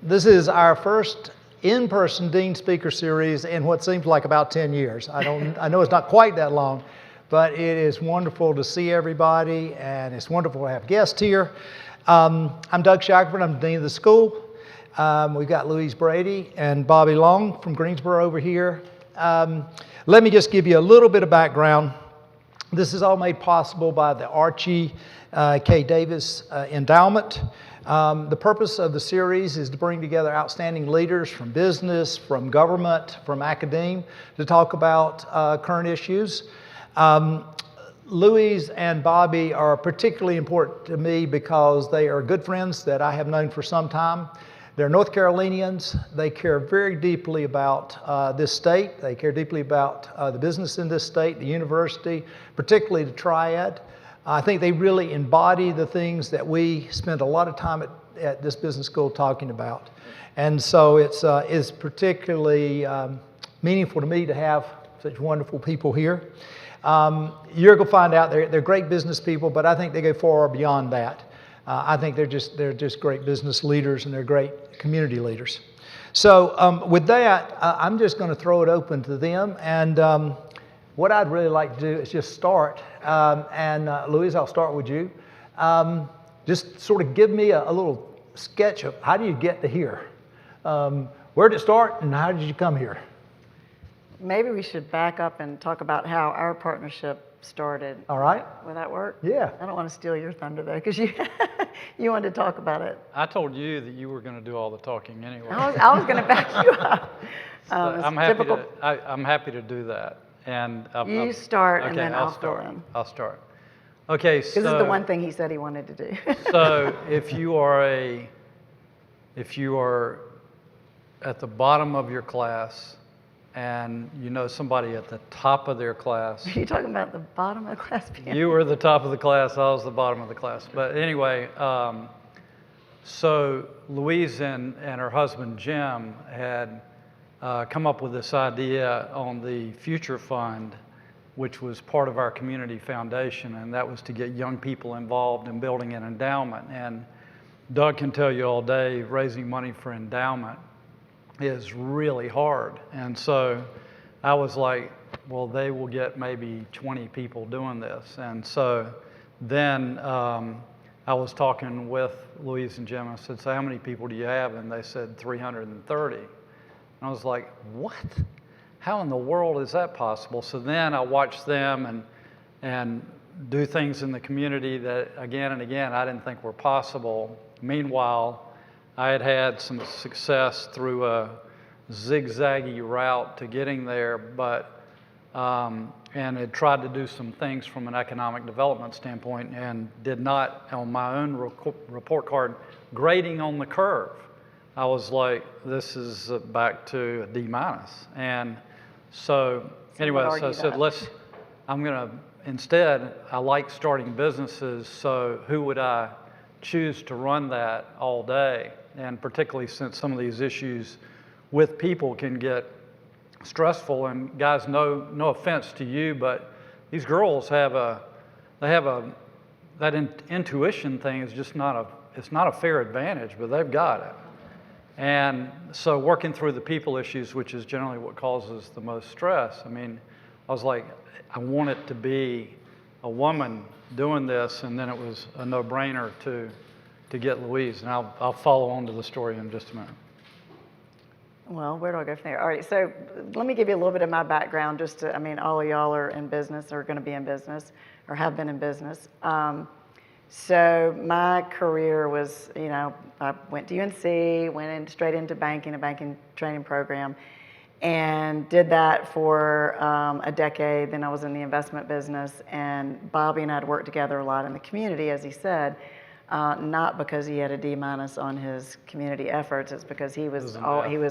This is our first in-person Dean Speaker Series in what seems like about 10 years. I know it's not quite that long, but it is wonderful to see everybody, and it's wonderful to have guests here. I'm Doug Shackelford. I'm the Dean of the school. We've got Louise Brady and Bobby Long from Greensboro over here. Let me just give you a little bit of background. This is all made possible by the Archie K. Davis Endowment. The purpose of the series is to bring together outstanding leaders from business, from government, from academia to talk about current issues. Louise and Bobby are particularly important to me because they are good friends that I have known for some time. They're North Carolinians. They care very deeply about this state. They care deeply about the business in this state, the university, particularly the Triad. I think they really embody the things that we spend a lot of time at this business school talking about. And so it's particularly meaningful to me to have such wonderful people here. You're going to find out they're great business people, but I think they go far beyond that. I think they're just great business leaders, and they're great community leaders. So with that, I'm just going to throw it open to them. And what I'd really like to do is just start. Louise, I'll start with you. Just sort of give me a little sketch of how do you get to here? Where did it start, and how did you come here? Maybe we should back up and talk about how our partnership started. All right. Will that work? Yeah. I don't want to steal your thunder though, because you you wanted to talk about it. I told you that you were going to do all the talking anyway. I was going to back you up. So I'm happy to do that. And you start, okay, and then I'll fill in. I'll start. Okay, so this is the one thing he said he wanted to do. So if you are at the bottom of your class, and you know somebody at the top of their class. Are you talking about the bottom of the class? You were the top of the class, I was the bottom of the class. But anyway, so Louise and her husband Jim had come up with this idea on the Future Fund, which was part of our community foundation, and that was to get young people involved in building an endowment. And Doug can tell you all day, raising money for endowment is really hard. And so I was like, well, they will get maybe 20 people doing this. And so then I was talking with Louise and Jim. I said, so how many people do you have? And they said 330. And I was like, what? How in the world is that possible? So then I watched them and do things in the community that again and again I didn't think were possible. Meanwhile, I had some success through a zigzaggy route to getting there, but and had tried to do some things from an economic development standpoint, and did not, on my own report card, grading on the curve. I was like, this is back to a D minus. And so anyway, so I said, instead, I like starting businesses, so who would I choose to run that all day? And particularly since some of these issues with people can get stressful, and guys, no offense to you, but these girls that intuition thing is just it's not a fair advantage, but they've got it. And so working through the people issues, which is generally what causes the most stress, I mean, I was like, I want it to be a woman doing this, and then it was a no-brainer to get Louise, and I'll follow on to the story in just a minute. Well, where do I go from there? All right, so let me give you a little bit of my background, all of y'all are in business, or going to be in business, or have been in business. So my career was, I went to UNC, straight into banking, a banking training program, and did that for a decade. Then I was in the investment business, and Bobby and I had worked together a lot in the community, as he said. Not because he had a D minus on his community efforts. It's because he was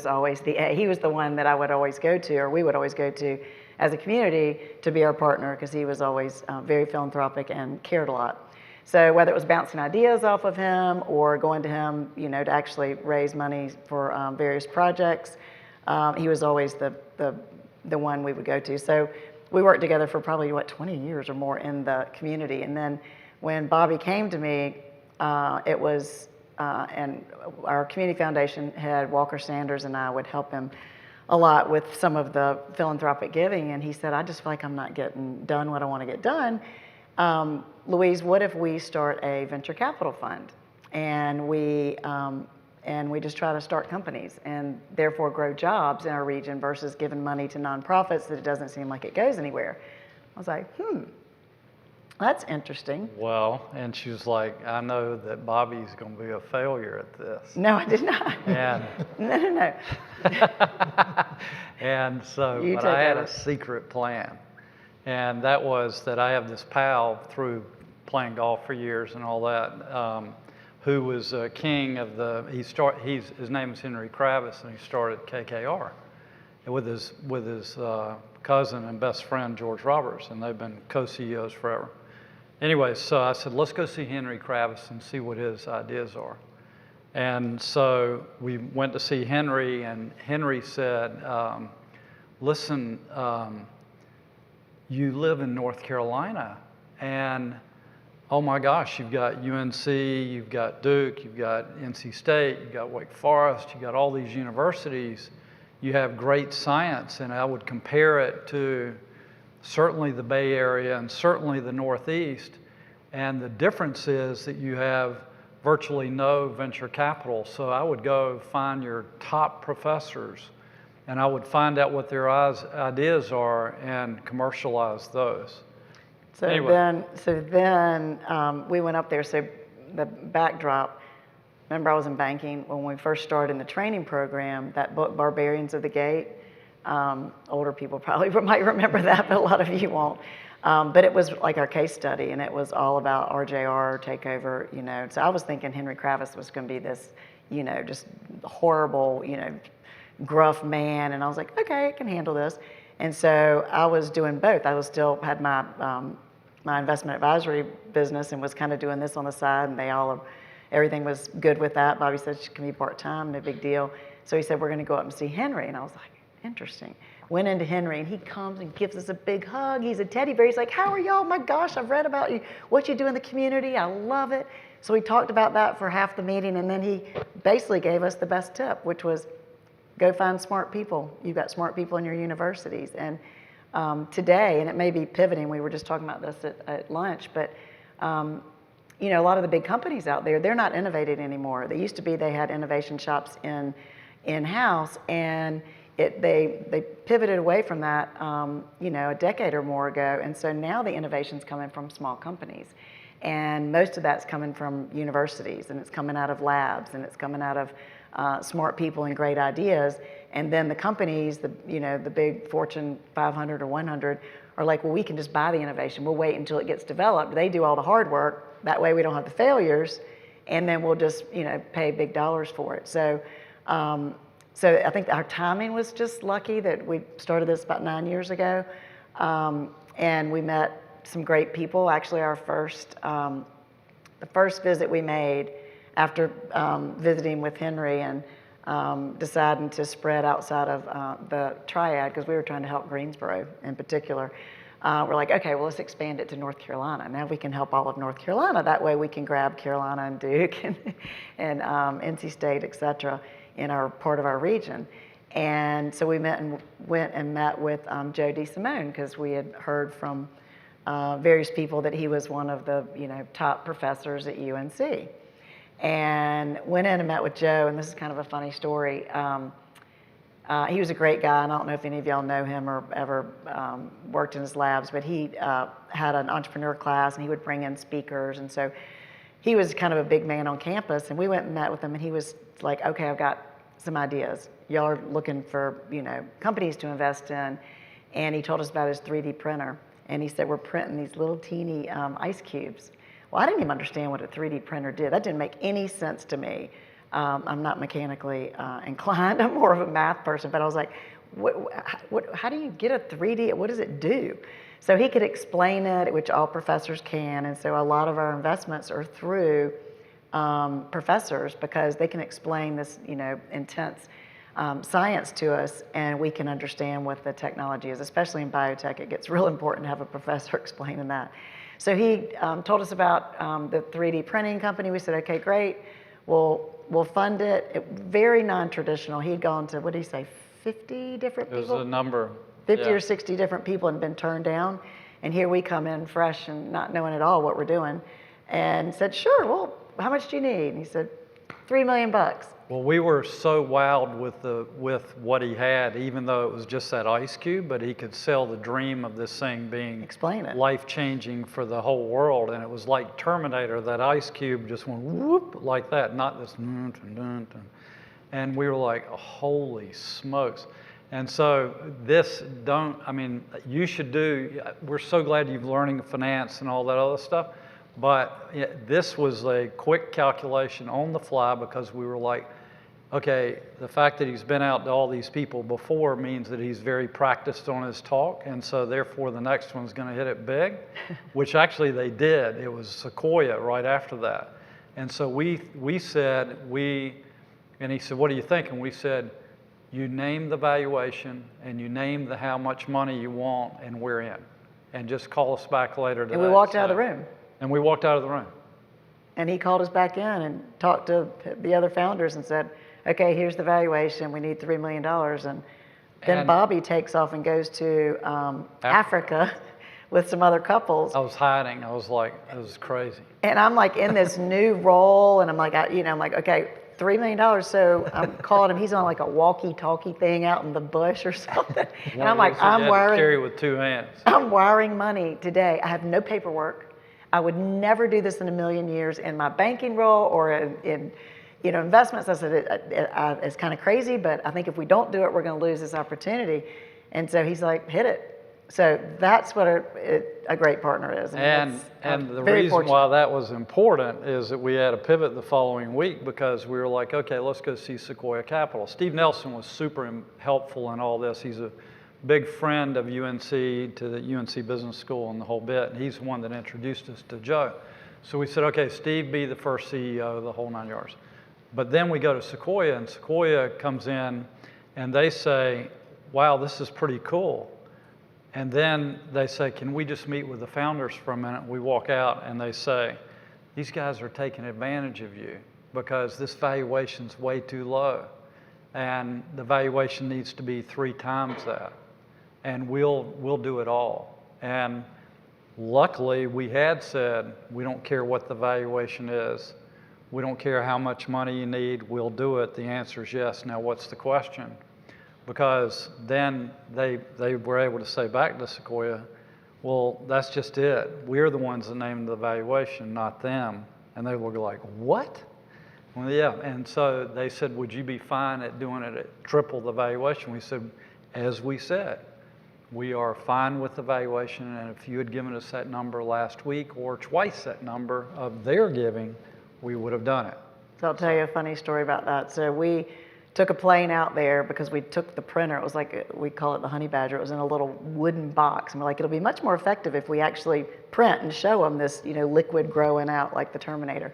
always the A. He was the one that I would always go to, or we would always go to as a community to be our partner, because he was always very philanthropic and cared a lot. So whether it was bouncing ideas off of him or going to him, to actually raise money for various projects, he was always the one we would go to. So we worked together for probably 20 years or more in the community. And then when Bobby came to me, it was and our community foundation head, Walker Sanders, and I would help him a lot with some of the philanthropic giving, and he said, I just feel like I'm not getting done what I want to get done. Louise, what if we start a venture capital fund? And we just try to start companies and therefore grow jobs in our region versus giving money to nonprofits that it doesn't seem like it goes anywhere. I was like, that's interesting. Well, and she was like, I know that Bobby's going to be a failure at this. No, I did not. And No. and so, You but take I had over. a secret plan. And that was that I have this pal through playing golf for years and all that, who was king of his name is Henry Kravis, and he started KKR with his cousin and best friend, George Roberts, and they've been co-CEOs forever. Anyway, so I said, let's go see Henry Kravis and see what his ideas are. And so we went to see Henry, and Henry said, listen, you live in North Carolina, and oh my gosh, you've got UNC, you've got Duke, you've got NC State, you've got Wake Forest, you've got all these universities. You have great science, and I would compare it to certainly the Bay Area and certainly the Northeast. And the difference is that you have virtually no venture capital. So I would go find your top professors, and I would find out what their ideas are and commercialize those. So Anyway. then we went up there. So the backdrop, remember I was in banking when we first started in the training program, that book, Barbarians of the Gate. Older people probably might remember that, but a lot of you won't. But it was like our case study, and it was all about RJR takeover, So I was thinking Henry Kravis was going to be this, just horrible, gruff man. And I was like, okay, I can handle this. And so I was doing both. I was still had my investment advisory business and was kind of doing this on the side, and everything was good with that. Bobby said she can be part-time, no big deal. So he said, we're going to go up and see Henry. And I was like, interesting. Went into Henry, and he comes and gives us a big hug. He's a teddy bear. He's like, how are y'all? My gosh, I've read about you, what you do in the community. I love it. So we talked about that for half the meeting, and then he basically gave us the best tip, which was go find smart people. You've got smart people in your universities. And today, and it may be pivoting, we were just talking about this at lunch, but a lot of the big companies out there, they're not innovating anymore. They used to be they had innovation shops in-house, and they pivoted away from that, a decade or more ago. And so now the innovation's coming from small companies. And most of that's coming from universities, and it's coming out of labs, and it's coming out of smart people and great ideas. And then the companies, the big Fortune 500 or 100 are like, well, we can just buy the innovation. We'll wait until it gets developed. They do all the hard work. That way we don't have the failures, and then we'll just, pay big dollars for it. So I think our timing was just lucky that we started this about 9 years ago. And we met some great people. Actually, the first visit we made after visiting with Henry and deciding to spread outside of the triad, because we were trying to help Greensboro in particular. We're like, okay, well, let's expand it to North Carolina. Now we can help all of North Carolina. That way we can grab Carolina and Duke and NC State, et cetera, in our part of our region. And so we went and met with Joe DeSimone, because we had heard from various people that he was one of the top professors at UNC. And went in and met with Joe, and this is kind of a funny story. He was a great guy, and I don't know if any of y'all know him or ever worked in his labs, but he had an entrepreneur class, and he would bring in speakers. And so he was kind of a big man on campus, and we went and met with him, and he was like, okay, I've got some ideas. Y'all are looking for, companies to invest in. And he told us about his 3D printer. And he said, we're printing these little teeny ice cubes. Well, I didn't even understand what a 3D printer did. That didn't make any sense to me. I'm not mechanically inclined. I'm more of a math person. But I was like, how do you get a 3D? What does it do? So he could explain it, which all professors can. And so a lot of our investments are through professors, because they can explain this, intense science to us, and we can understand what the technology is. Especially in biotech, it gets real important to have a professor explaining that. So he told us about the 3D printing company. We said, okay, great. we'll fund it. Very non-traditional. He'd gone to, what did he say, 50 different people? It was a number. 50 yeah. or 60 different people and been turned down. And here we come in fresh and not knowing at all what we're doing. And said, sure, well, how much do you need? And he said, $3 million. Well, we were so wowed with what he had, even though it was just that ice cube, but he could sell the dream of this thing being Explain it. life-changing for the whole world. And it was like Terminator, that ice cube just went whoop like that, not this dun, dun, dun, dun. And we were like, holy smokes. And so you should do, we're so glad you're learning finance and all that other stuff, but this was a quick calculation on the fly, because we were like, okay, the fact that he's been out to all these people before means that he's very practiced on his talk, and so therefore the next one's going to hit it big, which actually they did. It was Sequoia right after that. And so we said, and he said, what do you think? And we said, you name the valuation and you name the how much money you want, and we're in. And just call us back later today. And we walked out of the room. And we walked out of the room. And he called us back in and talked to the other founders and said, okay, here's the valuation. We need $3 million. And then Bobby takes off and goes to Africa with some other couples. I was hiding. I was like, it was crazy. And I'm like in this new role, and I'm like, I'm like, okay, $3 million. So I'm calling him. He's on like a walkie-talkie thing out in the bush or something. And I'm like, I'm wiring. Carry with two hands. I'm wiring money today. I have no paperwork. I would never do this in a million years in my banking role or in investments. I said it's kind of crazy, but I think if we don't do it, we're going to lose this opportunity. And so he's like, hit it. So that's what a great partner is. And the reason why that was important is that we had a pivot the following week, because we were like, okay, let's go see Sequoia Capital. Steve Nelson was super helpful in all this. He's a big friend of UNC, to the UNC Business School and the whole bit. And he's the one that introduced us to Joe. So we said, okay, Steve, be the first CEO of the whole 9 yards. But then we go to Sequoia, and Sequoia comes in and they say, wow, this is pretty cool. And then they say, can we just meet with the founders for a minute? We walk out and they say, these guys are taking advantage of you because this valuation's way too low. And the valuation needs to be 3 times that. And we'll do it all. And luckily we had said, we don't care what the valuation is. We don't care how much money you need, we'll do it. The answer is yes. Now what's the question? Because then they were able to say back to Sequoia, well, that's just it. We're the ones that named the valuation, not them. And they were like, what? Well, yeah. And so they said, would you be fine at doing it at triple the valuation? We said, as we said, we are fine with the valuation. And if you had given us that number last week or twice that number of their giving, we would have done it. So I'll tell you a funny story about that. So we took a plane out there because we took the printer. It was like, we call it the Honey Badger. It was in a little wooden box. And we're like, it'll be much more effective if we actually print and show them this, liquid growing out like the Terminator.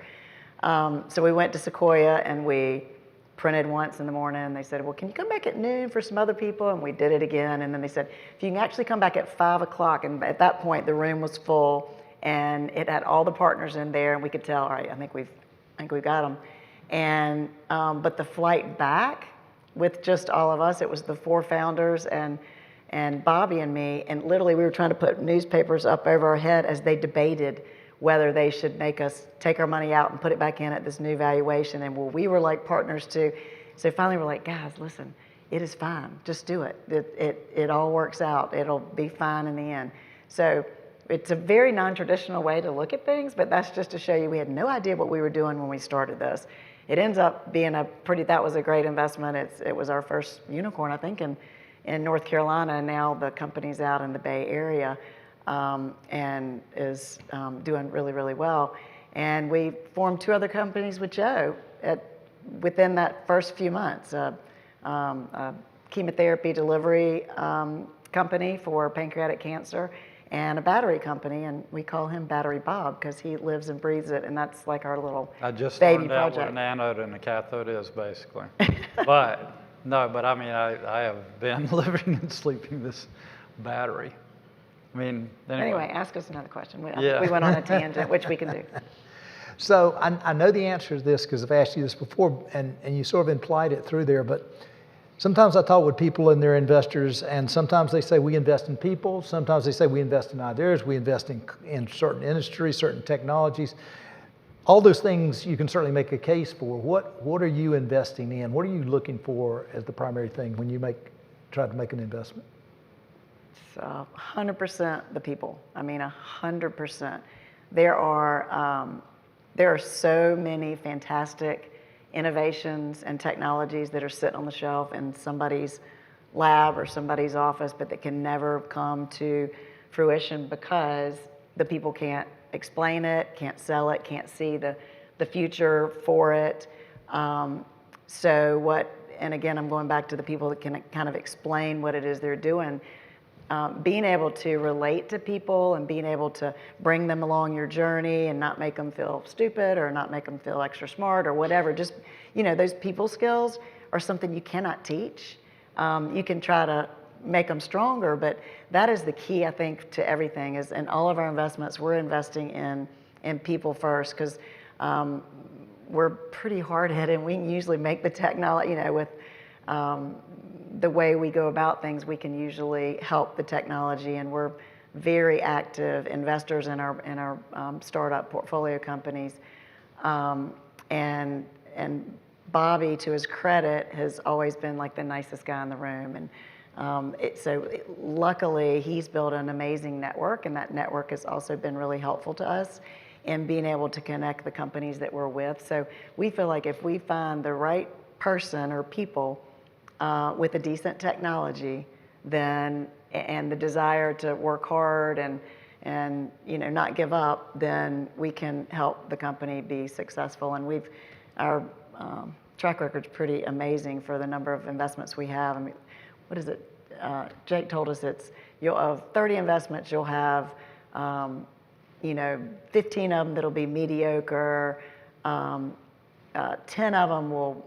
So we went to Sequoia and we printed once in the morning. And they said, well, can you come back at noon for some other people? And we did it again. And then they said, if you can actually come back at 5 o'clock. And at that point, the room was full and it had all the partners in there. And we could tell, all right, I think we've got them. And but the flight back with just all of us, it was the 4 founders and Bobby and me, and literally we were trying to put newspapers up over our head as they debated whether they should make us take our money out and put it back in at this new valuation. And we were like partners too. So finally we're like, guys, listen, it is fine. Just do it. It all works out. It'll be fine in the end. So it's a very non-traditional way to look at things, but that's just to show you we had no idea what we were doing when we started this. It ends up being that was a great investment. It was our first unicorn, I think, in North Carolina, and now the company's out in the Bay Area and is doing really, really well. And we formed 2 other companies with Joe within that first few months. A chemotherapy delivery company for pancreatic cancer, and a battery company, and we call him Battery Bob because he lives and breathes it, and that's like our little baby project. I just learned out what an anode and a cathode is, basically. But I mean, I have been living and sleeping this battery. I mean, anyway, ask us another question. We Yeah. went on a tangent, which we can do. So I know the answer to this because I've asked you this before, and you sort of implied it through there, but sometimes I talk with people and they're investors, and sometimes they say we invest in people, sometimes they say we invest in ideas, we invest in certain industries, certain technologies. All those things you can certainly make a case for. What are you investing in? What are you looking for as the primary thing when you try to make an investment? So 100% the people. I mean, 100%. There are so many fantastic innovations and technologies that are sitting on the shelf in somebody's lab or somebody's office, but that can never come to fruition because the people can't explain it, can't sell it, can't see the future for it. And again, I'm going back to the people that can kind of explain what it is they're doing. Being able to relate to people and being able to bring them along your journey and not make them feel stupid or not make them feel extra smart or whatever. Just, those people skills are something you cannot teach. You can try to make them stronger, but that is the key, I think, to everything. Is in all of our investments, we're investing in people first because we're pretty hard-headed and we can usually make the technology, with the way we go about things, we can usually help the technology, and we're very active investors in our startup portfolio companies. And Bobby, to his credit, has always been like the nicest guy in the room. And luckily, he's built an amazing network, and that network has also been really helpful to us in being able to connect the companies that we're with. So we feel like if we find the right person or people with a decent technology, then and the desire to work hard and not give up, then we can help the company be successful. And our track record's pretty amazing for the number of investments we have. I mean, what is it? Jake told us of 30 investments, you'll have 15 of them that'll be mediocre, 10 of them will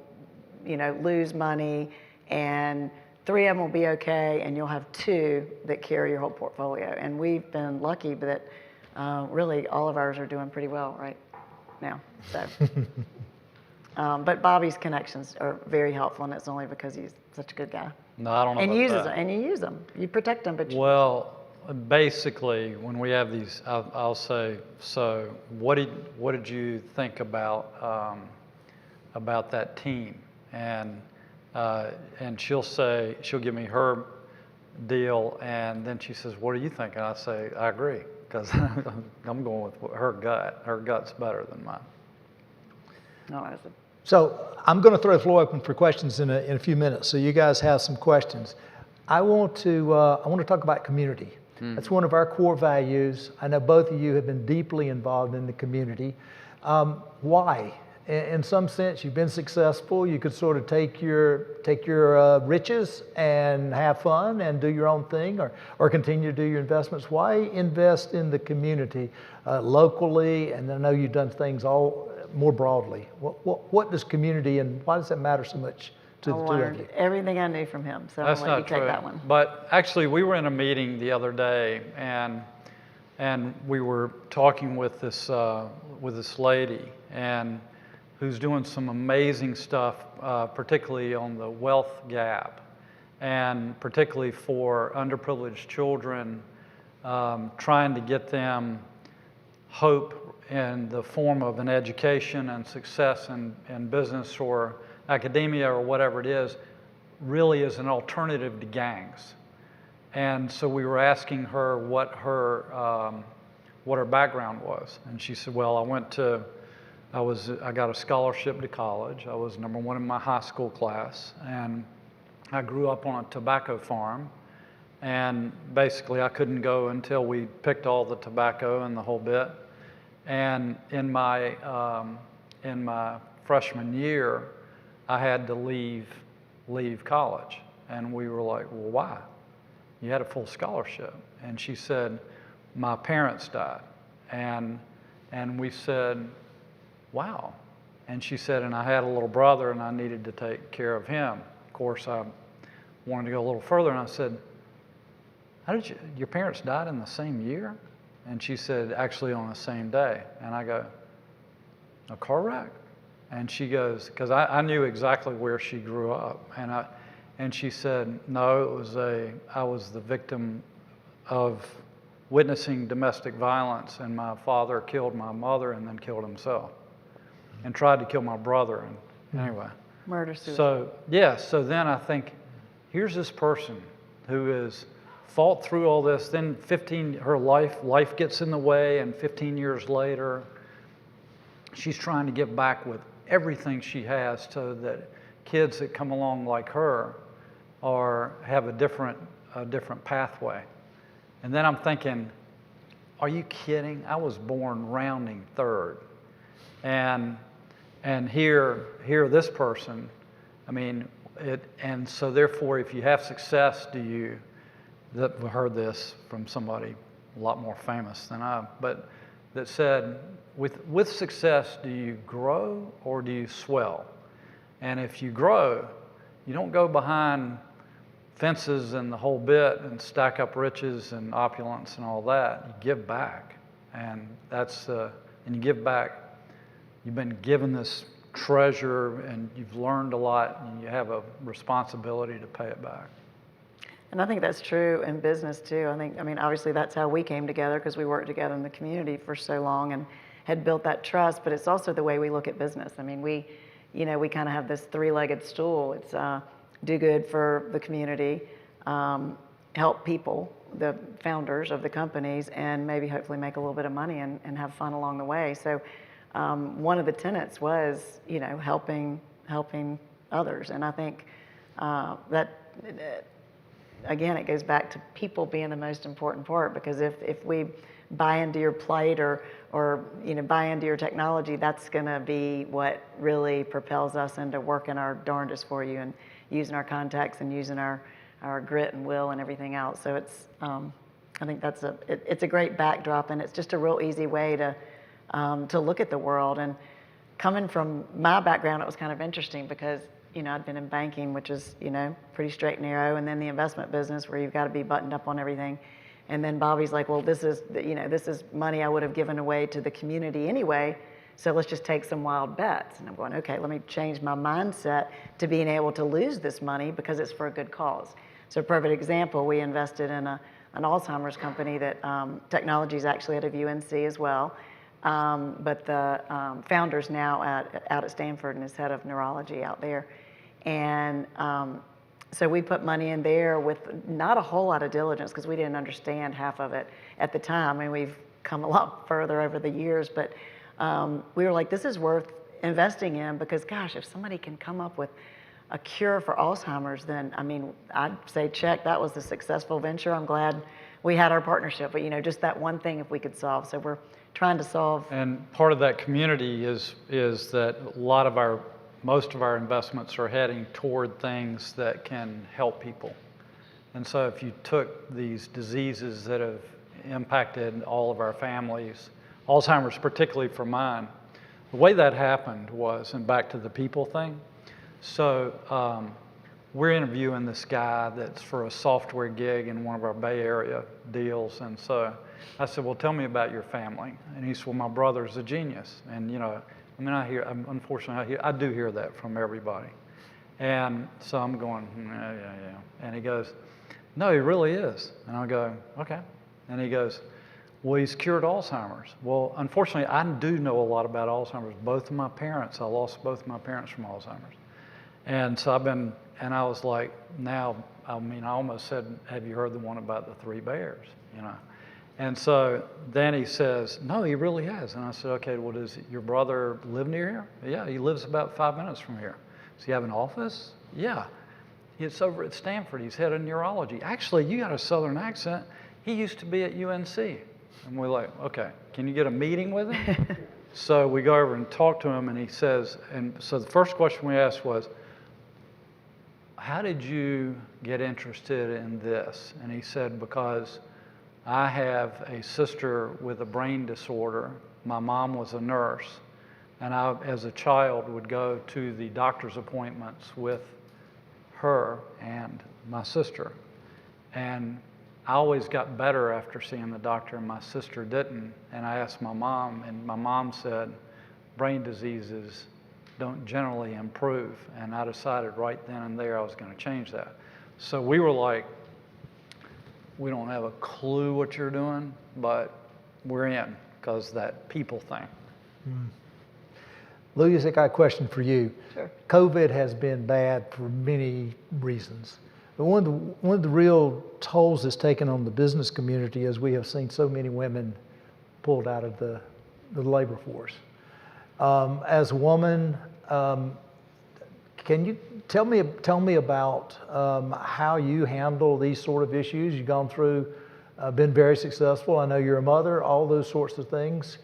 lose money, and 3 of them will be okay, and you'll have 2 that carry your whole portfolio. And we've been lucky that really all of ours are doing pretty well right now. So, but Bobby's connections are very helpful, and it's only because he's such a good guy. No, I don't know And about that. And you use them. You protect them, but Well, basically, when we have these, I'll say, so what did you think about that team? And she'll give me her deal, and then she says, what do you think? And I say, I agree, because I'm going with her gut. Her gut's better than mine. no, I said, So I'm going to throw the floor open for questions in a few minutes. So you guys have some questions. I want to talk about community. That's one of our core values. I know both of you have been deeply involved in the community. Why? In some sense, you've been successful. You could sort of take your riches and have fun and do your own thing, or continue to do your investments. Why invest in the community locally? And I know you've done things all more broadly. What does community, and why does that matter so much to the two of you? everything I knew from him, so That's I'll let you not take true. that one. But actually, we were in a meeting the other day, and we were talking with this lady, and who's doing some amazing stuff, particularly on the wealth gap, and particularly for underprivileged children, trying to get them hope in the form of an education and success in business or academia or whatever it is, really is an alternative to gangs. And so we were asking her what her background was, and she said, well, I got a scholarship to college. I was number 1 in my high school class, and I grew up on a tobacco farm, and basically I couldn't go until we picked all the tobacco and the whole bit. And in my freshman year, I had to leave college, and we were like, well, why? You had a full scholarship. And she said, my parents died. And we said, wow. And she said, and I had a little brother, and I needed to take care of him. Of course, I wanted to go a little further, and I said, your parents died in the same year? And she said, actually on the same day. And I go, a car wreck? And she goes, because I knew exactly where she grew up. And she said, no, I was the victim of witnessing domestic violence, and my father killed my mother and then killed himself and tried to kill my brother. And anyway. Murder-suicide. So then I think, here's this person who has fought through all this, then her life gets in the way, and 15 years later, she's trying to give back with everything she has so that kids that come along like her have a different pathway. And then I'm thinking, are you kidding? I was born rounding third. And here this person, I mean, and so therefore, if you have success, we heard this from somebody a lot more famous than I, but that said, with success, do you grow or do you swell? And if you grow, you don't go behind fences and the whole bit and stack up riches and opulence and all that. You give back, and and you give back. You've been given this treasure, and you've learned a lot, and you have a responsibility to pay it back. And I think that's true in business too. I mean, obviously that's how we came together, because we worked together in the community for so long and had built that trust, but it's also the way we look at business. I mean, we kind of have this three-legged stool. It's do good for the community, help people, the founders of the companies, and maybe hopefully make a little bit of money and have fun along the way. So one of the tenets was, helping others. And I think that, again, it goes back to people being the most important part, because if we buy into your plight or buy into your technology, that's going to be what really propels us into working our darndest for you and using our contacts and using our grit and will and everything else. So it's I think it's a great backdrop, and it's just a real easy way to look at the world. And coming from my background, it was kind of interesting because I'd been in banking, which is pretty straight and narrow, and then the investment business where you've got to be buttoned up on everything. And then Bobby's like, well, this is money I would have given away to the community anyway, so let's just take some wild bets. And I'm going, okay, let me change my mindset to being able to lose this money because it's for a good cause. So a perfect example, we invested in an Alzheimer's company that technology is actually out of UNC as well, but the founder's now out at Stanford and is head of neurology out there. And so we put money in there with not a whole lot of diligence because we didn't understand half of it at the time. And we've come a lot further over the years, but we were like, this is worth investing in because, gosh, if somebody can come up with a cure for Alzheimer's, then, I'd say check, that was a successful venture. I'm glad we had our partnership, but just that one thing if we could solve. So we're trying to solve. And part of that community is that most of our investments are heading toward things that can help people. And so if you took these diseases that have impacted all of our families, Alzheimer's particularly for mine, the way that happened was, and back to the people thing, so we're interviewing this guy that's for a software gig in one of our Bay Area deals, and so I said, well, tell me about your family. And he said, well, my brother's a genius. And unfortunately, I do hear that from everybody. And so I'm going, yeah. And he goes, no, he really is. And I go, okay. And he goes, well, he's cured Alzheimer's. Well, unfortunately, I do know a lot about Alzheimer's. I lost both of my parents from Alzheimer's. And so I was like, I almost said, have you heard the one about the three bears, And so then he says, no, he really has. And I said, okay, well, does your brother live near here? Yeah, he lives about 5 minutes from here. Does he have an office? Yeah. He's over at Stanford. He's head of neurology. Actually, you got a Southern accent. He used to be at UNC. And we're like, okay, can you get a meeting with him? So we go over and talk to him, and he says, and so the first question we asked was, how did you get interested in this? And he said, because I have a sister with a brain disorder. My mom was a nurse, and I, as a child, would go to the doctor's appointments with her and my sister. And I always got better after seeing the doctor, and my sister didn't. And I asked my mom, and my mom said, brain diseases don't generally improve. And I decided right then and there I was going to change that. So we were like, we don't have a clue what you're doing, but we're in because that people thing. Louise, I got a question for you. Sure. COVID has been bad for many reasons. But one of the real tolls it's taken on the business community is we have seen so many women pulled out of the labor force. As a woman, can you tell me about how you handle these sort of issues? You've gone through, been very successful. I know you're a mother, all those sorts of things.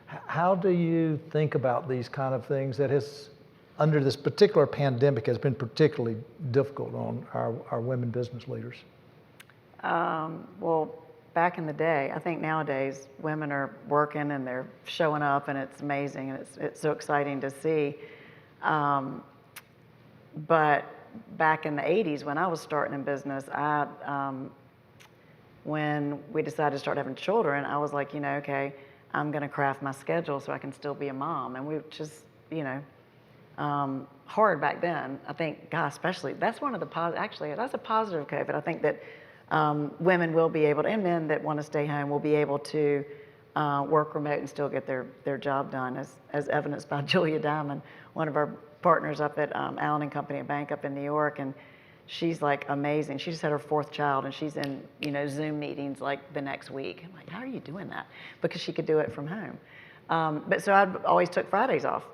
How do you think about these kind of things that has, under this particular pandemic, has been particularly difficult on our women business leaders? Well, back in the day, I think nowadays women are working and they're showing up, and it's amazing, and it's so exciting to see. But back in the 80s, when I was starting in business, when we decided to start having children, I was like, okay, I'm going to craft my schedule so I can still be a mom. And we just, hard back then. I think, God, especially, that's one of the actually, that's a positive of COVID. I think that women will be able to, and men that want to stay home will be able to work remote and still get their job done, as evidenced by Julia Diamond, one of our partners up at Allen & Company, a bank up in New York, and she's like amazing. She just had her 4th child, and she's in Zoom meetings like the next week. I'm like, how are you doing that? Because she could do it from home. But so I always took Fridays off,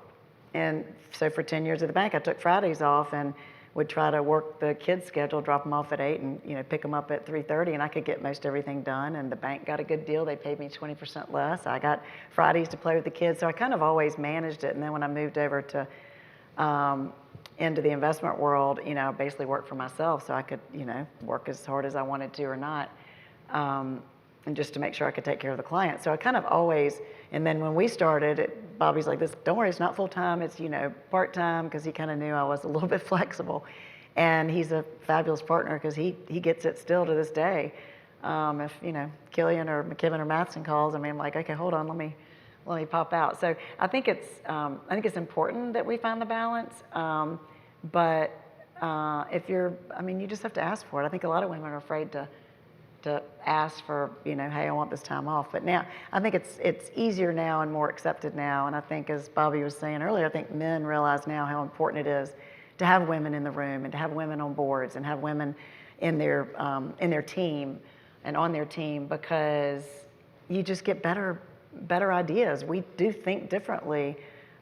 and so for 10 years at the bank, I took Fridays off and would try to work the kids' schedule, drop them off at 8, and pick them up at 3:30, and I could get most everything done. And the bank got a good deal; they paid me 20% less. I got Fridays to play with the kids, so I kind of always managed it. And then when I moved over to into the investment world, I basically worked for myself, so I could, work as hard as I wanted to or not, and just to make sure I could take care of the client. So I kind of always, and then when we started, Bobby's like this, don't worry, it's not full-time, it's, part-time, because he kind of knew I was a little bit flexible. And he's a fabulous partner because he gets it still to this day. If, Killian or McKibben or Matheson calls, I'm like, okay, hold on, let me pop out. So I think it's important that we find the balance. But if you're, you just have to ask for it. I think a lot of women are afraid to ask for, hey, I want this time off. But now, I think it's easier now and more accepted now. And I think, as Bobby was saying earlier, I think men realize now how important it is to have women in the room and to have women on boards and have women in their team and on their team, because you just get better ideas. We do think differently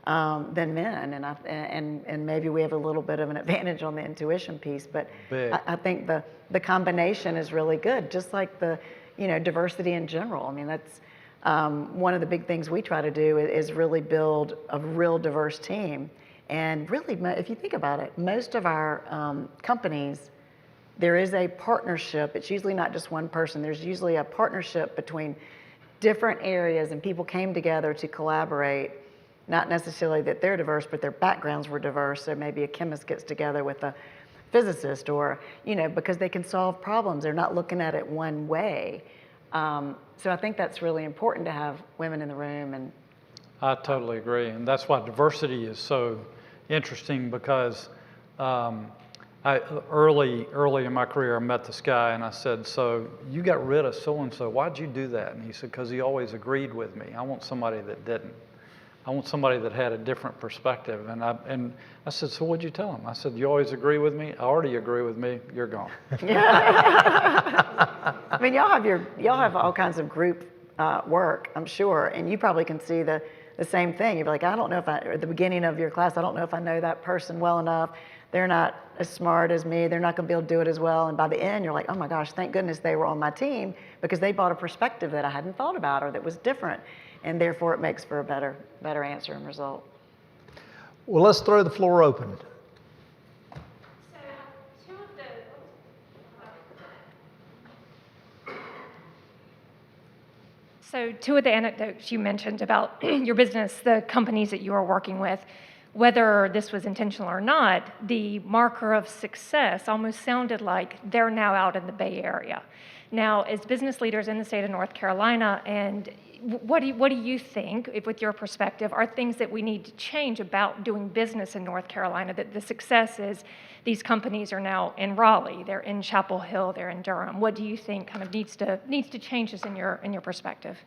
than men, and maybe we have a little bit of an advantage on the intuition piece, but I think the combination is really good, just like the diversity in general. That's one of the big things we try to do is really build a real diverse team. And really, if you think about it, most of our companies, there is a partnership. It's usually not just one person. There's usually a partnership between different areas, and people came together to collaborate. Not necessarily that they're diverse, but their backgrounds were diverse. So maybe a chemist gets together with a physicist, or, because they can solve problems. They're not looking at it one way. So I think that's really important to have women in the room. And I totally agree. And that's why diversity is so interesting, because early in my career, I met this guy and I said, so you got rid of so-and-so. Why'd you do that? And he said, because he always agreed with me. I want somebody that didn't. I want somebody that had a different perspective. And I said, so what'd you tell him? I said, you always agree with me? I already agree with me. You're gone. Y'all have all kinds of group work, I'm sure, and you probably can see the same thing. You're like, I don't know if at the beginning of your class, I don't know if I know that person well enough. They're not as smart as me. They're not going to be able to do it as well. And by the end, you're like, oh my gosh, thank goodness they were on my team, because they brought a perspective that I hadn't thought about or that was different. And therefore, it makes for a better answer and result. Well, let's throw the floor open. So two of the anecdotes you mentioned about your business, the companies that you are working with, whether this was intentional or not, the marker of success almost sounded like they're now out in the Bay Area. Now, as business leaders in the state of North Carolina, and what do you think, if with your perspective, are things that we need to change about doing business in North Carolina? That the success is these companies are now in Raleigh, they're in Chapel Hill, they're in Durham. What do you think kind of needs to change this in your perspective?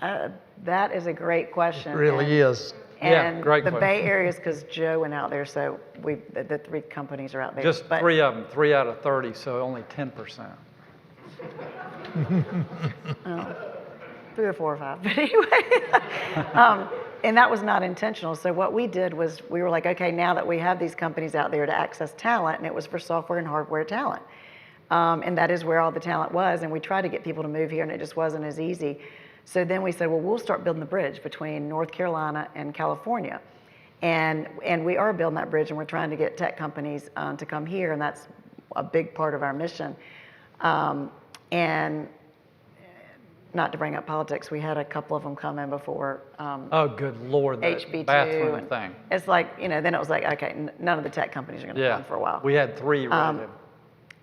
That is a great question. It really is. And great the question. Bay Area is because Joe went out there, so the 3 companies are out there. Just But 3 of them, 3 out of 30, so only 10%. 3 or 4 or 5, but anyway. And that was not intentional. So what we did was we were like, okay, now that we have these companies out there to access talent, and it was for software and hardware talent. And that is where all the talent was. And we tried to get people to move here, and it just wasn't as easy. So then we said, well, we'll start building the bridge between North Carolina and California. And we are building that bridge, and we're trying to get tech companies to come here, and that's a big part of our mission. And not to bring up politics, we had a couple of them come in before. Oh, good Lord, that HB2 bathroom and thing. It's like, then it was like, okay, none of the tech companies are going to come for a while. We had 3 ready to.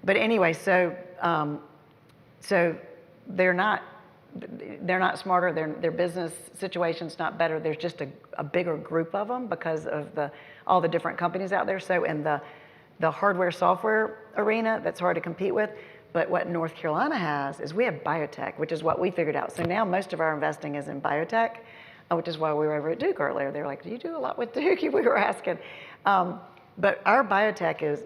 But anyway, so they're not smarter. Their business situation's not better. There's just a bigger group of them because of all the different companies out there. So in the hardware software arena, that's hard to compete with. But what North Carolina has is we have biotech, which is what we figured out. So now most of our investing is in biotech, which is why we were over at Duke earlier. They were like, do you do a lot with Duke? We were asking. But our biotech is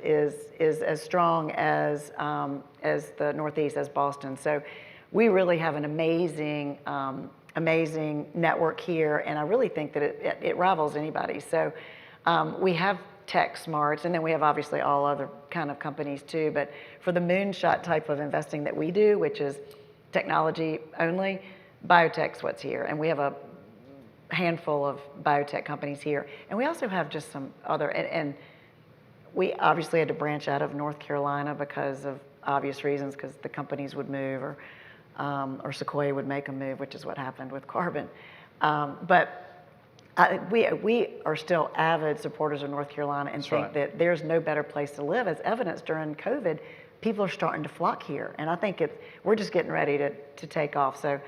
as strong as the Northeast, as Boston. So we really have an amazing network here, and I really think that it rivals anybody. So we have tech smarts, and then we have obviously all other kind of companies too. But for the moonshot type of investing that we do, which is technology only, biotech's what's here, and we have a handful of biotech companies here, and we also have just some other. And we obviously had to branch out of North Carolina because of obvious reasons, because the companies would move, or Sequoia would make a move, which is what happened with Carbon. But we are still avid supporters of North Carolina and think that there's no better place to live. As evidenced during COVID, people are starting to flock here. And I think we're just getting ready to take off. So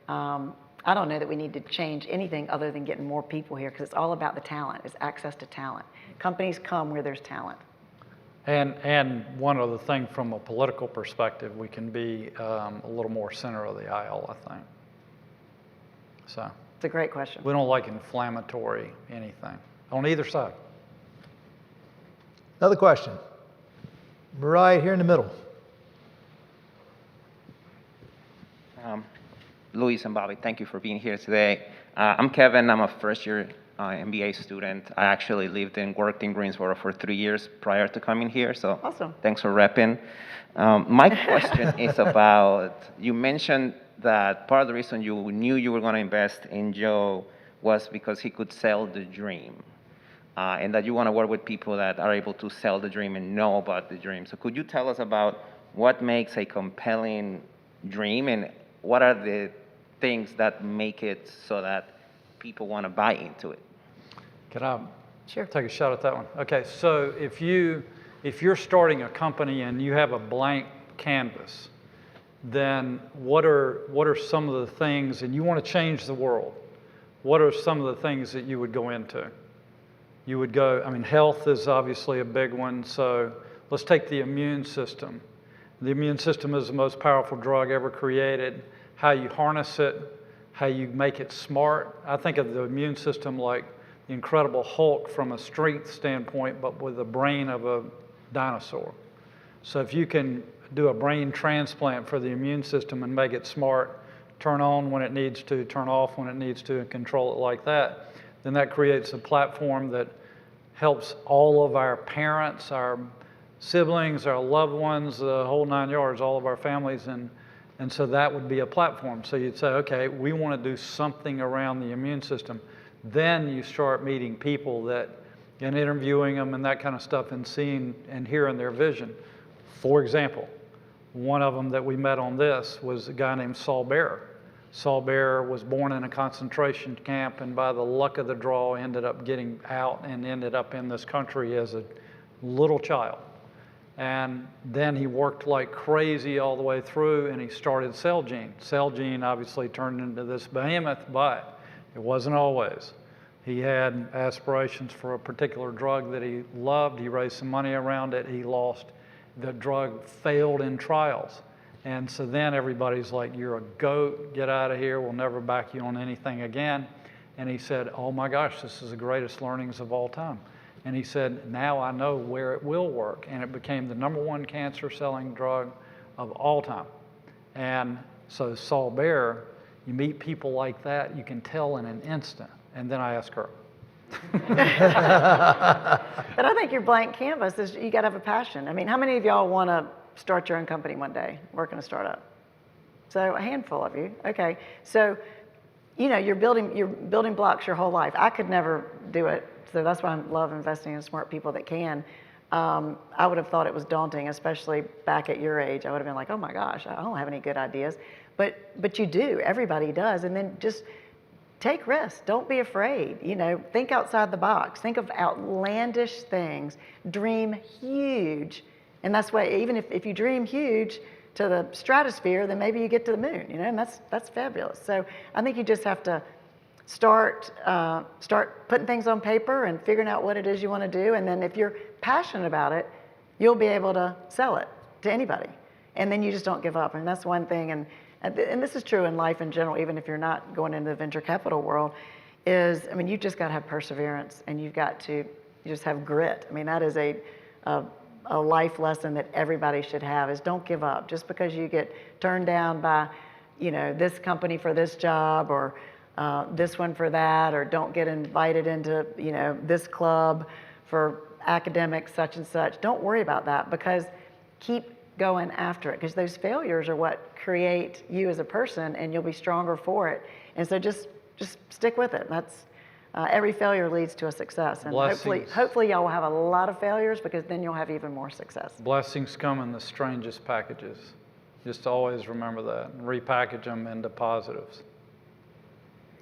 I don't know that we need to change anything other than getting more people here, because it's all about the talent. It's access to talent. Companies come where there's talent. And one other thing from a political perspective, we can be a little more center of the aisle, I think. So. It's a great question. We don't like inflammatory anything on either side. Another question. Right here in the middle. Louise and Bobby, thank you for being here today. I'm Kevin. I'm a first-year MBA student. I actually lived and worked in Greensboro for 3 years prior to coming here, so awesome. Thanks for repping. My question is about, you mentioned that part of the reason you knew you were going to invest in Joe was because he could sell the dream, and that you want to work with people that are able to sell the dream and know about the dream. So could you tell us about what makes a compelling dream, and what are the things that make it so that people want to buy into it? Can I Sure. take a shot at that one? Okay, so if you're starting a company and you have a blank canvas, then what are some of the things, and you want to change the world, what are some of the things that you would go into? You would go, health is obviously a big one, so let's take the immune system. The immune system is the most powerful drug ever created. How you harness it, how you make it smart. I think of the immune system like the Incredible Hulk from a strength standpoint, but with the brain of a dinosaur. So if you can do a brain transplant for the immune system and make it smart, turn on when it needs to, turn off when it needs to, and control it like that, then that creates a platform that helps all of our parents, our siblings, our loved ones, the whole 9 yards, all of our families, and so that would be a platform. So you'd say, okay, we want to do something around the immune system. Then you start meeting people and interviewing them and that kind of stuff, and seeing and hearing their vision. For example, one of them that we met on this was a guy named Saul Bearer. Saul Bearer was born in a concentration camp, and by the luck of the draw ended up getting out and ended up in this country as a little child. And then he worked like crazy all the way through, and he started Celgene. Celgene obviously turned into this behemoth, but it wasn't always. He had aspirations for a particular drug that he loved. He raised some money around it. He lost. The drug failed in trials. And so then everybody's like, you're a goat, get out of here, we'll never back you on anything again. And he said, oh my gosh, this is the greatest learnings of all time. And he said, now I know where it will work. And it became the #1 cancer selling drug of all time. And so Saul Bear, you meet people like that, you can tell in an instant. And then I ask her. But I think your blank canvas is you got to have a passion. I mean, how many of y'all want to start your own company one day, work in a startup? So a handful of you. Okay. So, you know, you're building blocks your whole life. I could never do it. So that's why I love investing in smart people that can. I would have thought it was daunting, especially back at your age. I would have been like, oh my gosh, I don't have any good ideas. But you do. Everybody does. And then just take risks. Don't be afraid. You know, think outside the box. Think of outlandish things. Dream huge. And that's why even if you dream huge to the stratosphere, then maybe you get to the moon, you know, and that's fabulous. So I think you just have to start putting things on paper and figuring out what it is you want to do. And then if you're passionate about it, you'll be able to sell it to anybody. And then you just don't give up. And that's one thing. And this is true in life in general, even if you're not going into the venture capital world, is, I mean, you've just got to have perseverance and you just have grit. I mean, that is a life lesson that everybody should have, is don't give up. Just because you get turned down by, you know, this company for this job or this one for that, or don't get invited into, you know, this club for academics such and such. Don't worry about that, because keep going after it, because those failures are what create you as a person, and you'll be stronger for it. And so just stick with it. That's every failure leads to a success, and hopefully y'all will have a lot of failures, because then you'll have even more success. Blessings come in the strangest packages. Just always remember that, and repackage them into positives.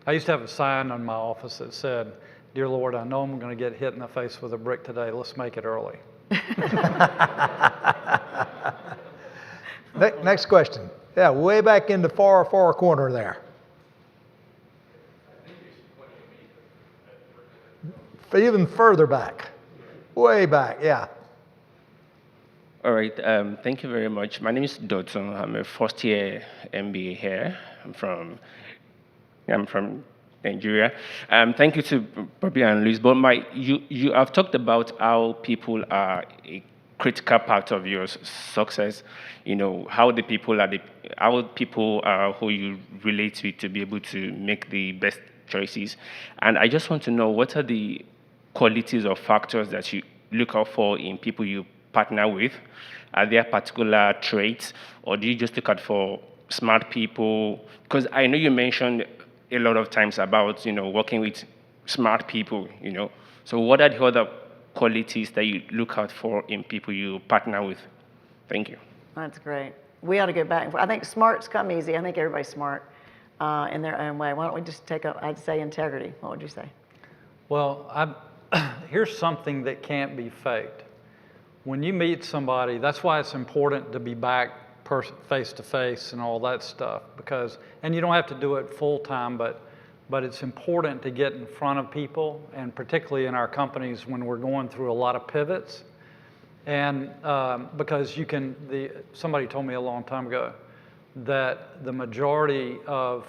I used to have a sign on my office that said, "Dear Lord, I know I'm going to get hit in the face with a brick today. Let's make it early." Next question. Yeah, way back in the far corner there. Even further back. Way back, yeah. All right, thank you very much. My name is Dotson. I'm a first-year MBA here. I'm from Nigeria. Thank you to Bobby and Louise. But you have talked about how people are a critical part of your success. You know, how people are who you relate with to be able to make the best choices. And I just want to know, what are the qualities or factors that you look out for in people you partner with? Are there particular traits, or do you just look out for smart people? Because I know you mentioned a lot of times about, you know, working with smart people, you know. So what are the other qualities that you look out for in people you partner with? Thank you. That's great. We ought to go back. I think smarts come easy. I think everybody's smart in their own way. Why don't we just I'd say integrity. What would you say? Well, here's something that can't be faked. When you meet somebody, that's why it's important to be back face to face and all that stuff, and you don't have to do it full time, but it's important to get in front of people, and particularly in our companies when we're going through a lot of pivots. And because somebody told me a long time ago that the majority of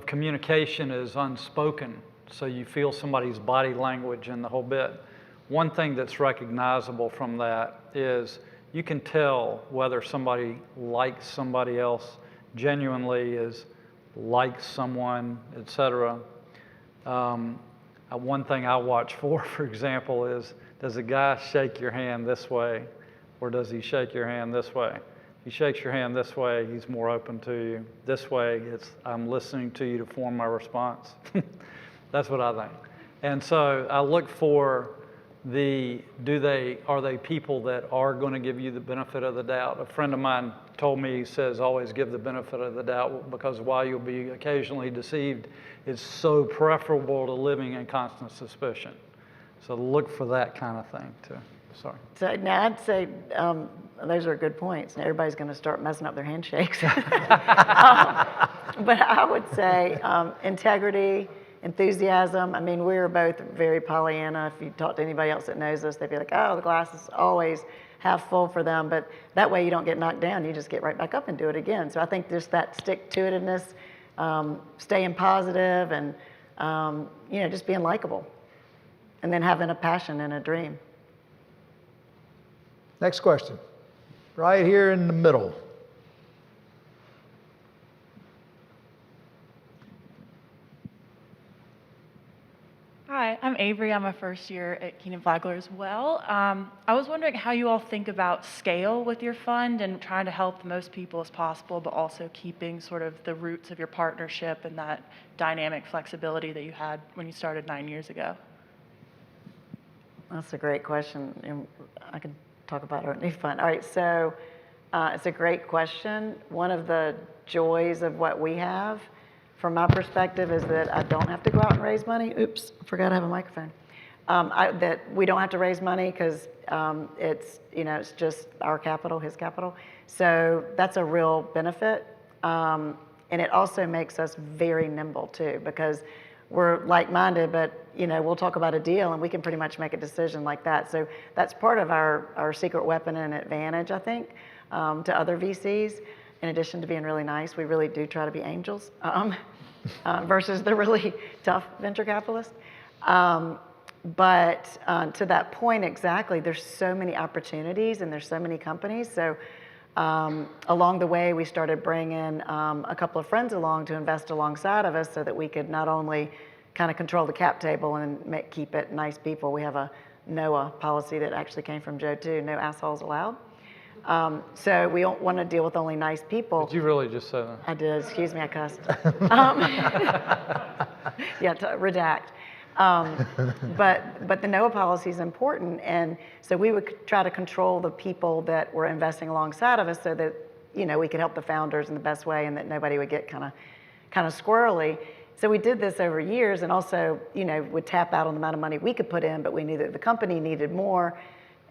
communication is unspoken, so you feel somebody's body language and the whole bit. One thing that's recognizable from that is you can tell whether somebody likes somebody else, genuinely likes someone, etc. One thing I watch for example, is, does a guy shake your hand this way, or does he shake your hand this way? If he shakes your hand this way, he's more open to you. This way, I'm listening to you to form my response. That's what I think. And so I look for are they people that are going to give you the benefit of the doubt? A friend of mine told me, he says, always give the benefit of the doubt, because while you'll be occasionally deceived, it's so preferable to living in constant suspicion. So look for that kind of thing too. Sorry. So now I'd say those are good points. Now everybody's going to start messing up their handshakes. But I would say integrity, enthusiasm. I mean, we're both very Pollyanna. If you talk to anybody else that knows us, they'd be like, oh, the glass is always half full for them. But that way you don't get knocked down. You just get right back up and do it again. So I think just that stick-to-itiveness, staying positive, and just being likable. And then having a passion and a dream. Next question. Right here in the middle. Hi, I'm Avery. I'm a first year at Kenan-Flagler as well. I was wondering how you all think about scale with your fund and trying to help the most people as possible, but also keeping sort of the roots of your partnership and that dynamic flexibility that you had when you started 9 years ago. That's a great question, and I can talk about our new fund. All right, so it's a great question. One of the joys of what we have, from my perspective, is that I don't have to go out and raise money. Oops, I forgot I have a microphone. That we don't have to raise money because it's just our capital, his capital. So that's a real benefit, and it also makes us very nimble too, because we're like-minded, but we'll talk about a deal and we can pretty much make a decision like that. So that's part of our secret weapon and advantage, I think, to other VCs. In addition to being really nice, we really do try to be angels versus the really tough venture capitalists. But to that point exactly, there's so many opportunities and there's so many companies. So along the way, we started bringing a couple of friends along to invest alongside of us so that we could not only kind of control the cap table and keep it nice people. We have a NOAA policy that actually came from Joe too, no assholes allowed. So we don't want to deal with only nice people. Did you really just say that? I did, excuse me, I cussed. Yeah, redact. But the NOAA policy is important, and so we would try to control the people that were investing alongside of us so that we could help the founders in the best way and that nobody would get kind of squirrely. So we did this over years, and also would tap out on the amount of money we could put in, but we knew that the company needed more,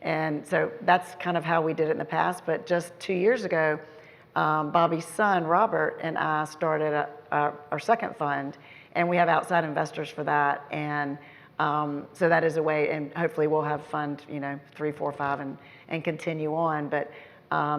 and so that's kind of how we did it in the past. But just 2 years ago, Bobby's son Robert and I started our second fund. And we have outside investors for that, and so that is a way. And hopefully, we'll have fund 3, 4, 5, and continue on. But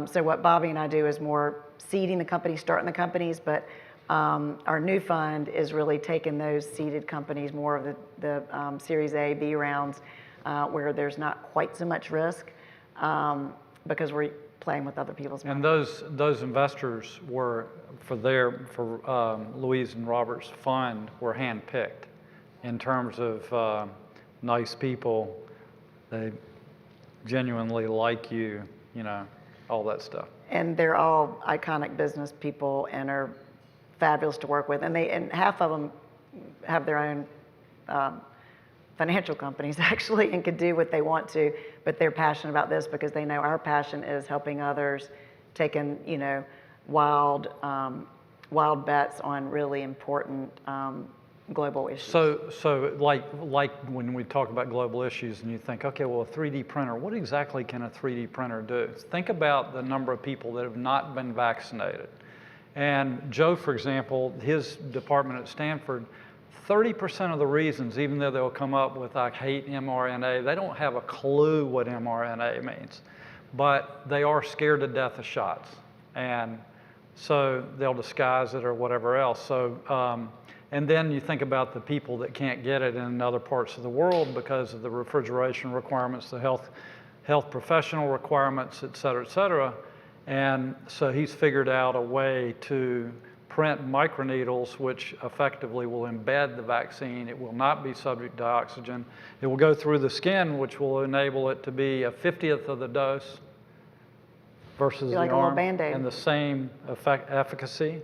so what Bobby and I do is more seeding the companies, starting the companies. But our new fund is really taking those seeded companies, more of the Series A, B rounds, where there's not quite so much risk because we're playing with other people's money. And those investors were for Louise and Robert's fund were handpicked in terms of nice people. They genuinely like you, all that stuff. And they're all iconic business people and are fabulous to work with. And half of them have their own financial companies actually and could do what they want to, but they're passionate about this because they know our passion is helping others, taking wild bets on really important global issues. So like when we talk about global issues and you think, okay, well, a 3D printer, what exactly can a 3D printer do? Think about the number of people that have not been vaccinated. And Joe, for example, his department at Stanford, 30% of the reasons, even though they'll come up with, I hate mRNA, they don't have a clue what mRNA means. But they are scared to death of shots. And so they'll disguise it or whatever else. So, and then you think about the people that can't get it in other parts of the world because of the refrigeration requirements, the health professional requirements, et cetera, et cetera. And so he's figured out a way to print microneedles, which effectively will embed the vaccine. It will not be subject to oxygen. It will go through the skin, which will enable it to be a 50th of the dose versus like the a little arm, Band-Aid. and the same efficacy.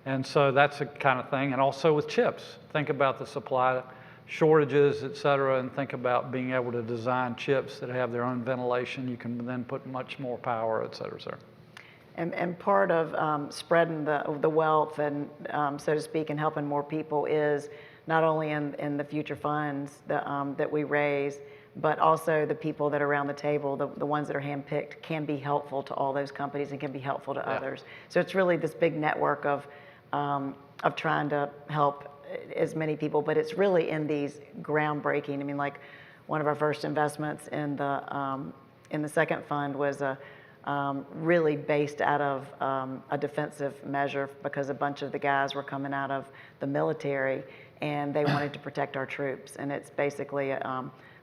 And so that's the kind of thing. And also with chips, think about the supply shortages, et cetera, and think about being able to design chips that have their own ventilation. You can then put much more power, et cetera, et cetera. And part of spreading the wealth and, so to speak, and helping more people is not only in the future funds that we raise, but also the people that are around the table, the ones that are handpicked, can be helpful to all those companies and can be helpful to others. So it's really this big network of trying to help as many people, but it's really in these groundbreaking. I mean, like one of our first investments in the second fund was really based out of a defensive measure, because a bunch of the guys were coming out of the military and they wanted to protect our troops. And it's basically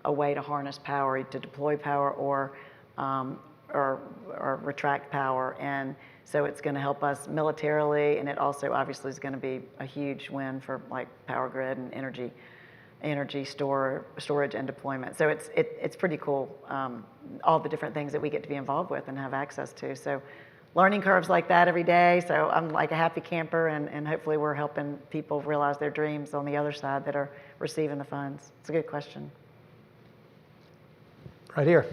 a way to harness power, to deploy power or retract power. And so it's going to help us militarily, and it also obviously is going to be a huge win for like power grid and energy storage and deployment. So it's pretty cool, all the different things that we get to be involved with and have access to. So learning curves like that every day. So I'm like a happy camper, and hopefully we're helping people realize their dreams on the other side that are receiving the funds. It's a good question. Right here.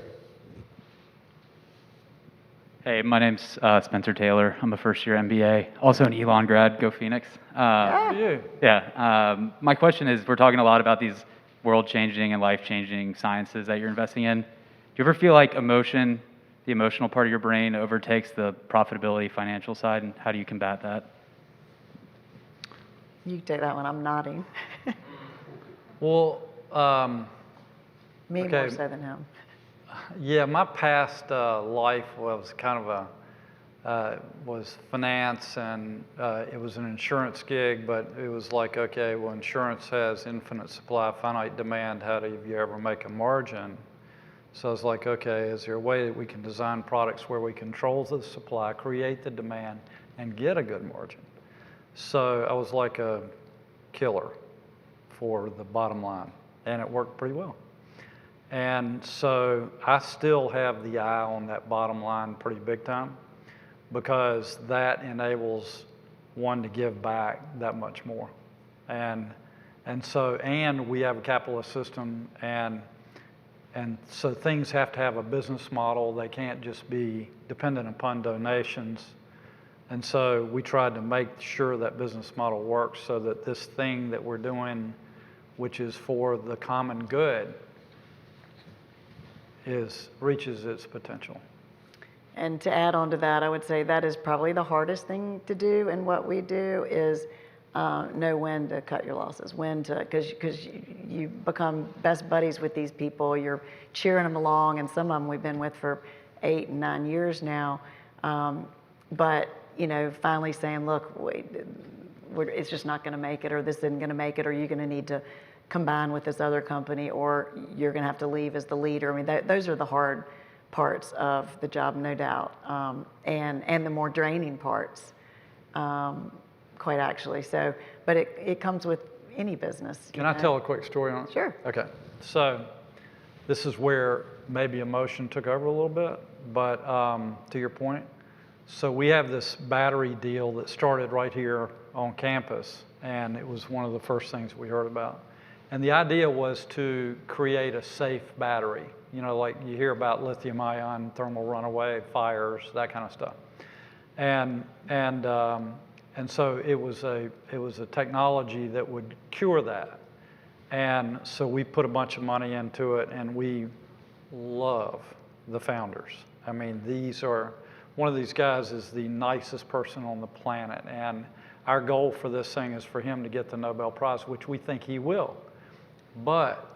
Hey, my name's Spencer Taylor. I'm a first-year MBA, also an Elon grad. Go Phoenix. For you. Yeah. My question is, we're talking a lot about these world-changing and life-changing sciences that you're investing in. Do you ever feel like emotion, the emotional part of your brain, overtakes the profitability financial side, and how do you combat that? You take that one. I'm nodding. Well, Me Okay. more so than him. yeah, my past life was kind of was finance, and it was an insurance gig, but it was like, okay, well, insurance has infinite supply, finite demand. How do you ever make a margin? So I was like, okay, is there a way that we can design products where we control the supply, create the demand, and get a good margin? So I was like a killer for the bottom line, and it worked pretty well. And so I still have the eye on that bottom line pretty big time, because that enables one to give back that much more. And we have a capitalist system, and so things have to have a business model. They can't just be dependent upon donations. And so we tried to make sure that business model works so that this thing that we're doing, which is for the common good, reaches its potential. And to add on to that, I would say that is probably the hardest thing to do in what we do, is know when to cut your losses, because you become best buddies with these people. You're cheering them along, and some of them we've been with for 8 and 9 years now. But finally saying, look, it's just not going to make it, or this isn't going to make it, or you're going to need to combine with this other company, or you're going to have to leave as the leader. I mean, those are the hard parts of the job, no doubt, and the more draining parts, quite actually. So, but it comes with any business. Can I tell a quick story on it? Sure. Okay. So this is where maybe emotion took over a little bit, but to your point, so we have this battery deal that started right here on campus, and it was one of the first things we heard about. And the idea was to create a safe battery, like you hear about lithium-ion, thermal runaway, fires, that kind of stuff. And so it was a technology that would cure that. And so we put a bunch of money into it, and we love the founders. I mean, one of these guys is the nicest person on the planet, and our goal for this thing is for him to get the Nobel Prize, which we think he will. But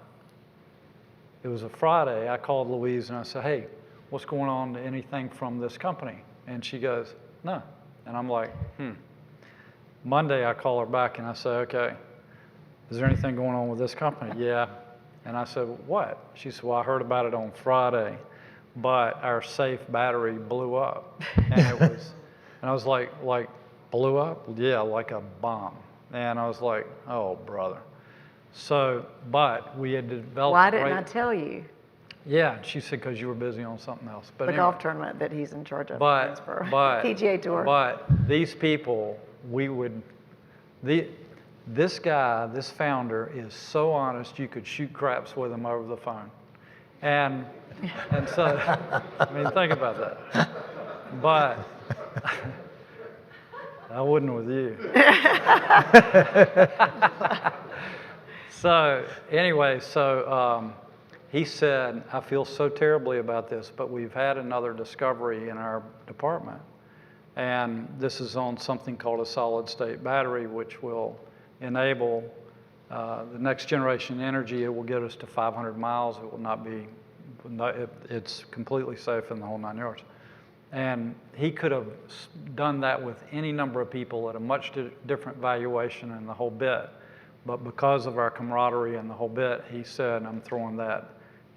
it was a Friday. I called Louise and I said, hey, what's going on, anything from this company? And she goes, no. And I'm like, Monday I call her back and I say, okay, is there anything going on with this company? Yeah. And I said, what? She said, well, I heard about it on Friday, but our safe battery blew up. And I was like, blew up? Yeah, like a bomb. And I was like, oh, brother. So, but we had developed. Why didn't I tell you? Yeah, she said because you were busy on something else. But the anyway, golf tournament that he's in charge of. but PGA Tour. But these people, this guy, this founder is so honest. You could shoot craps with him over the phone, and so I mean, think about that. But I wouldn't with you. So anyway, he said, I feel so terribly about this, but we've had another discovery in our department. And this is on something called a solid state battery, which will enable the next generation energy. It will get us to 500 miles. It will not be, it's completely safe in the whole 9 yards. And he could have done that with any number of people at a much different valuation and the whole bit. But because of our camaraderie and the whole bit, he said, I'm throwing that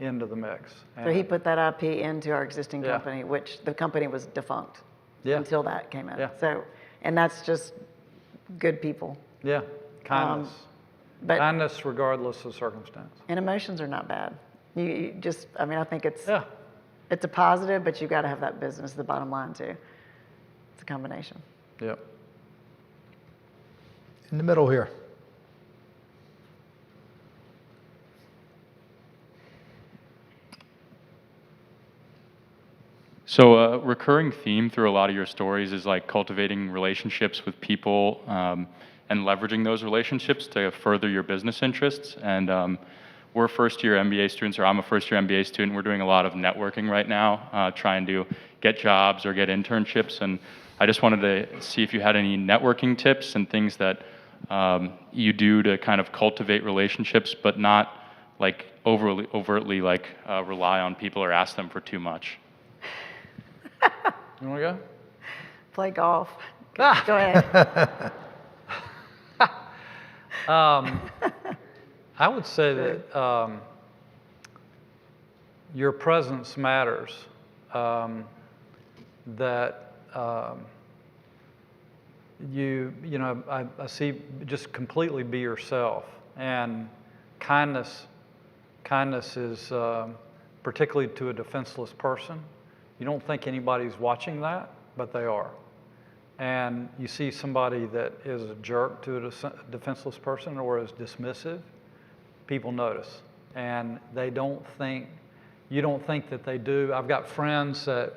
into the mix. So he put that IP into our existing Yeah. company, which the company was defunct Yeah. until that came in. Yeah. So, and that's just good people. Yeah, kindness. But Kindness regardless of circumstance. and emotions are not bad. You just, I mean, I think it's Yeah, it's a positive, but you got to have that business. The bottom line too. It's a combination. yep. In the middle here. So a recurring theme through a lot of your stories is like cultivating relationships with people and leveraging those relationships to further your business interests. And we're first-year MBA students, or I'm a first-year MBA student. We're doing a lot of networking right now, trying to get jobs or get internships. And I just wanted to see if you had any networking tips and things that you do to kind of cultivate relationships, but not like overtly like rely on people or ask them for too much. You want to go? Play golf. Go ahead. I would say that your presence matters. That you know, I see just completely be yourself, and kindness is particularly to a defenseless person. You don't think anybody's watching that, but they are. And you see somebody that is a jerk to a defenseless person or is dismissive, people notice. And they don't think, you don't think that they do. I've got friends that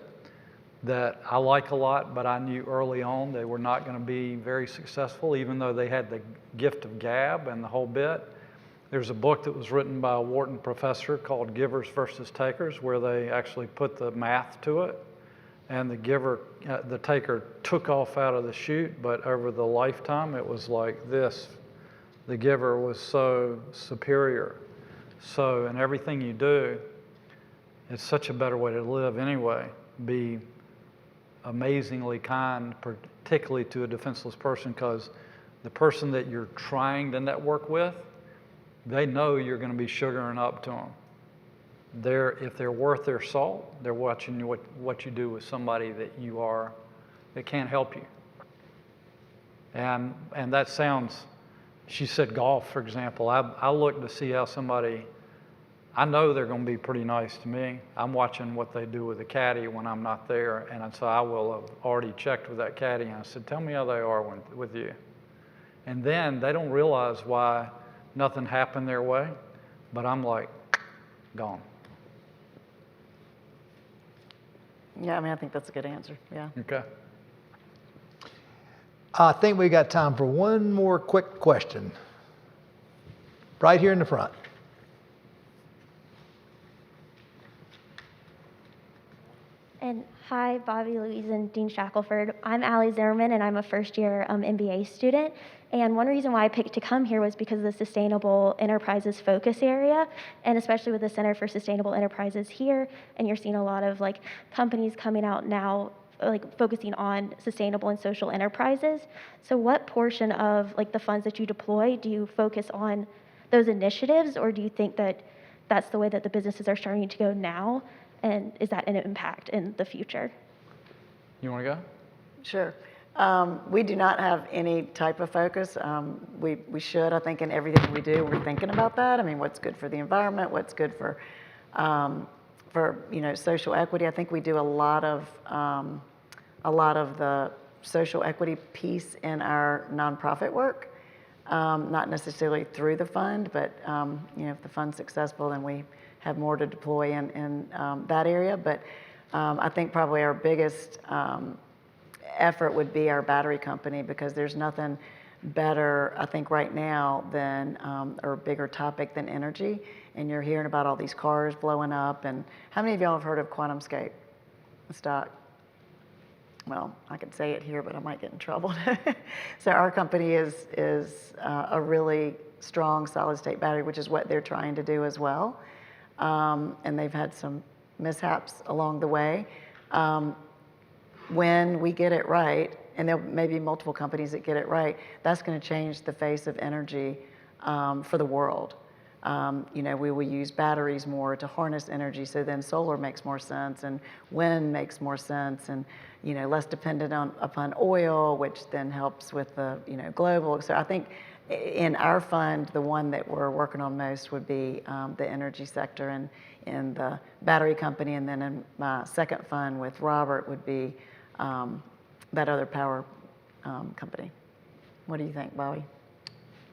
I like a lot, but I knew early on they were not going to be very successful, even though they had the gift of gab and the whole bit. There's a book that was written by a Wharton professor called Givers versus Takers, where they actually put the math to it. And the taker took off out of the chute, but over the lifetime, it was like this. The giver was so superior. So in everything you do, it's such a better way to live anyway. Be amazingly kind, particularly to a defenseless person, because the person that you're trying to network with, they know you're going to be sugaring up to them. If they're worth their salt, they're watching what you do with somebody that can't help you. And that sounds, she said golf, for example. I look to see how somebody, I know they're going to be pretty nice to me. I'm watching what they do with the caddy when I'm not there. And so I will have already checked with that caddy. And I said, tell me how they are with you. And then they don't realize why nothing happened their way, but I'm like, gone. Yeah, I mean, I think that's a good answer. Yeah. Okay. I think we got time for one more quick question. Right here in the front. And hi, Bobby, Louise, and Dean Shackelford. I'm Allie Zimmerman, and I'm a first-year MBA student. And one reason why I picked to come here was because of the Sustainable Enterprises focus area, and especially with the Center for Sustainable Enterprises here. And you're seeing a lot of like companies coming out now, like focusing on sustainable and social enterprises. So what portion of like the funds that you deploy do you focus on those initiatives, or do you think that that's the way that the businesses are starting to go now? And is that an impact in the future? You want to go? Sure. We do not have any type of focus. We should, I think, in everything we do, we're thinking about that. I mean, what's good for the environment, what's good for social equity. I think we do a lot of the social equity piece in our nonprofit work, not necessarily through the fund, but if the fund's successful, then we have more to deploy in that area. But I think probably our biggest effort would be our battery company, because there's nothing better, I think, right now than or bigger topic than energy. and you're hearing about all these cars blowing up. And how many of y'all have heard of QuantumScape, the stock? Well, I could say it here, but I might get in trouble. So our company is a really strong solid-state battery, which is what they're trying to do as well. And they've had some mishaps along the way. When we get it right, and there may be multiple companies that get it right, that's going to change the face of energy for the world. You know, we will use batteries more to harness energy, so then solar makes more sense, and wind makes more sense, and, you know, less dependent upon oil, which then helps with the, you know, global. So I think in our fund, the one that we're working on most would be the energy sector and in the battery company, and then in my second fund with Robert would be that other power company. What do you think, Bobby?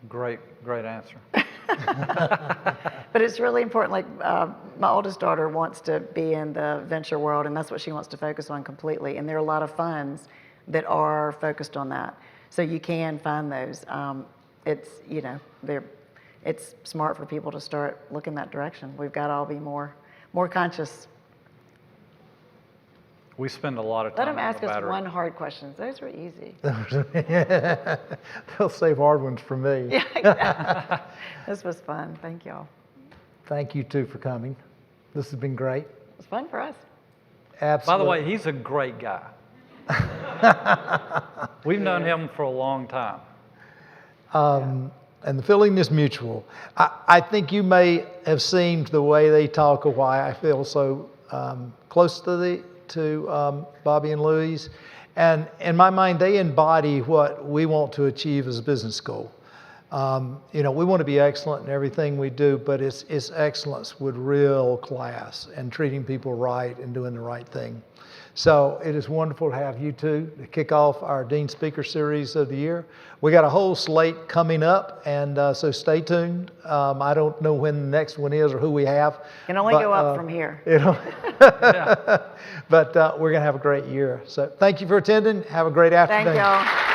Great answer. But it's really important. Like my oldest daughter wants to be in the venture world, and that's what she wants to focus on completely. And there are a lot of funds that are focused on that. So you can find those. It's, you know, it's smart for people to start looking that direction. We've got to all be more conscious. We spend a lot of Let time them on ask the us battery. one hard question. Those were easy. They'll save hard ones for me. Yeah, exactly. This was fun. Thank y'all. Thank you too for coming. This has been great. It was fun for us. Absolutely. By the way, he's a great guy. We've known him for a long time. And the feeling is mutual. I think you may have seen the way they talk of why I feel so close to Bobby and Louise. And in my mind, they embody what we want to achieve as a business goal. You know, we want to be excellent in everything we do, but it's excellence with real class and treating people right and doing the right thing. So it is wonderful to have you two to kick off our Dean Speaker Series of the year. We got a whole slate coming up, and so stay tuned. I don't know when the next one is or who we have. Can only go up from here. You know, but we're going to have a great year. So thank you for attending. Have a great afternoon. Thank y'all.